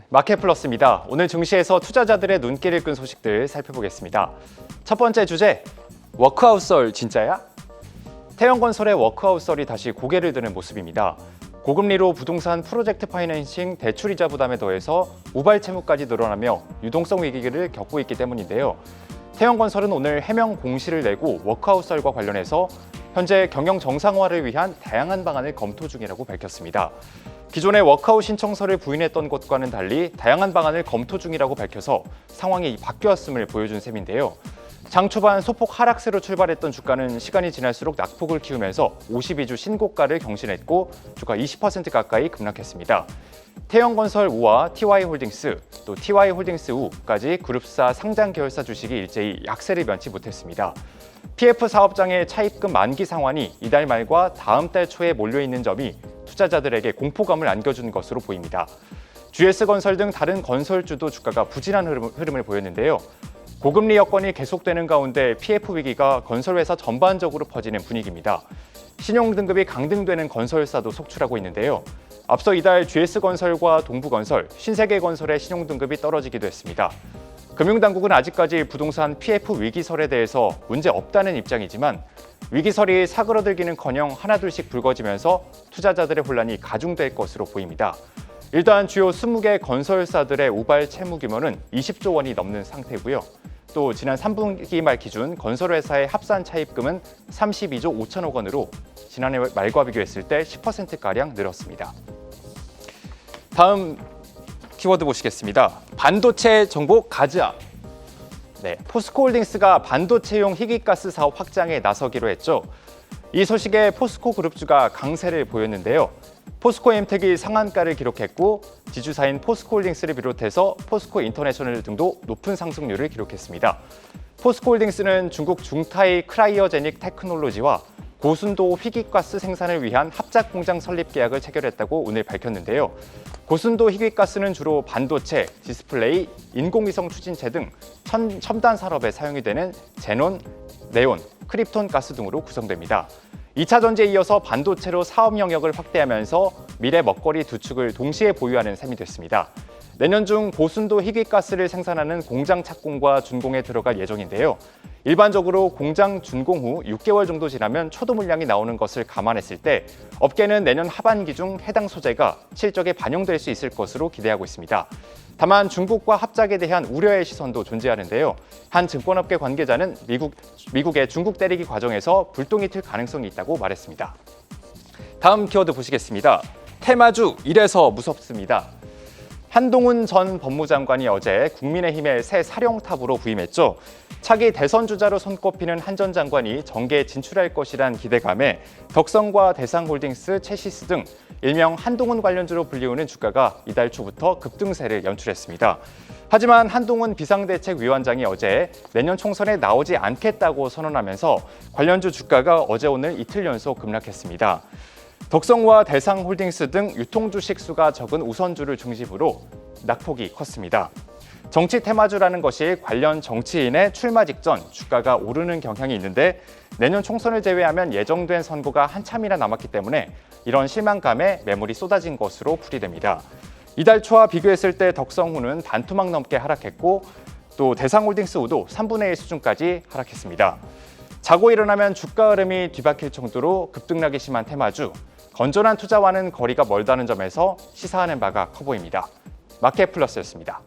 마켓플러스입니다. 오늘 증시에서 투자자들의 눈길을 끈 소식들 살펴보겠습니다. 첫 번째 주제, 워크아웃설 진짜야? 태영건설의 워크아웃설이 다시 고개를 드는 모습입니다. 고금리로 부동산 프로젝트 파이낸싱 대출이자 부담에 더해서 우발 채무까지 늘어나며 유동성 위기를 겪고 있기 때문인데요. 태영건설은 오늘 해명 공시를 내고 워크아웃설과 관련해서 현재 경영 정상화를 위한 다양한 방안을 검토 중이라고 밝혔습니다. 기존의 워크아웃 신청서를 부인했던 것과는 달리 다양한 방안을 검토 중이라고 밝혀서 상황이 바뀌었음을 보여준 셈인데요. 장 초반 소폭 하락세로 출발했던 주가는 시간이 지날수록 낙폭을 키우면서 52주 신고가를 경신했고 주가 20% 가까이 급락했습니다. 태영건설 우와 TY홀딩스, 또 TY홀딩스 우까지 그룹사 상장 계열사 주식이 일제히 약세를 면치 못했습니다. PF 사업장의 차입금 만기 상환이 이달 말과 다음 달 초에 몰려있는 점이 투자자들에게 공포감을 안겨준 것으로 보입니다. GS건설 등 다른 건설주도 주가가 부진한 흐름을 보였는데요. 고금리 여건이 계속되는 가운데 PF 위기가 건설회사 전반적으로 퍼지는 분위기입니다. 신용등급이 강등되는 건설사도 속출하고 있는데요. 앞서 이달 GS건설과 동부건설, 신세계건설의 신용등급이 떨어지기도 했습니다. 금융당국은 아직까지 부동산 PF 위기설에 대해서 문제 없다는 입장이지만 위기설이 사그러들기는커녕 하나둘씩 불거지면서 투자자들의 혼란이 가중될 것으로 보입니다. 일단 주요 20개 건설사들의 우발 채무 규모는 20조 원이 넘는 상태고요. 또 지난 3분기 말 기준 건설회사의 합산 차입금은 32조 5천억 원으로 지난해 말과 비교했을 때 10%가량 늘었습니다. 다음 키워드 보시겠습니다. 반도체 정보 가즈아. 포스코홀딩스가 반도체용 희귀가스 사업 확장에 나서기로 했죠. 이 소식에 포스코 그룹주가 강세를 보였는데요. 포스코엠텍이 상한가를 기록했고 지주사인 포스코홀딩스를 비롯해서 포스코인터내셔널 등도 높은 상승률을 기록했습니다. 포스코홀딩스는 중국 중타이 크라이어제닉 테크놀로지와 고순도 희귀가스 생산을 위한 합작 공장 설립 계약을 체결했다고 오늘 밝혔는데요. 고순도 희귀가스는 주로 반도체, 디스플레이, 인공위성 추진체 등 첨단 산업에 사용이 되는 제논, 네온, 크립톤 가스 등으로 구성됩니다. 2차 전지에 이어서 반도체로 사업 영역을 확대하면서 미래 먹거리 두 축을 동시에 보유하는 셈이 됐습니다. 내년 중 고순도 희귀가스를 생산하는 공장 착공과 준공에 들어갈 예정인데요. 일반적으로 공장 준공 후 6개월 정도 지나면 초도 물량이 나오는 것을 감안했을 때 업계는 내년 하반기 중 해당 소재가 실적에 반영될 수 있을 것으로 기대하고 있습니다. 다만 중국과 합작에 대한 우려의 시선도 존재하는데요. 한 증권업계 관계자는 미국의 중국 때리기 과정에서 불똥이 튈 가능성이 있다고 말했습니다. 다음 키워드 보시겠습니다. 테마주 이래서 무섭습니다. 한동훈 전 법무장관이 어제 국민의힘의 새 사령탑으로 부임했죠. 차기 대선 주자로 손꼽히는 한 전 장관이 정계에 진출할 것이란 기대감에 덕성과 대상홀딩스, 채시스 등 일명 한동훈 관련주로 불리우는 주가가 이달 초부터 급등세를 연출했습니다. 하지만 한동훈 비상대책위원장이 어제 내년 총선에 나오지 않겠다고 선언하면서 관련주 주가가 어제 오늘 이틀 연속 급락했습니다. 덕성과 대상홀딩스 등 유통주식 수가 적은 우선주를 중심으로 낙폭이 컸습니다. 정치 테마주라는 것이 관련 정치인의 출마 직전 주가가 오르는 경향이 있는데 내년 총선을 제외하면 예정된 선거가 한참이나 남았기 때문에 이런 실망감에 매물이 쏟아진 것으로 풀이됩니다. 이달 초와 비교했을 때 덕성후는 반토막 넘게 하락했고 또 대상홀딩스후도 3분의 1 수준까지 하락했습니다. 자고 일어나면 주가 흐름이 뒤바뀔 정도로 급등락이 심한 테마주, 건전한 투자와는 거리가 멀다는 점에서 시사하는 바가 커 보입니다. 마켓플러스였습니다.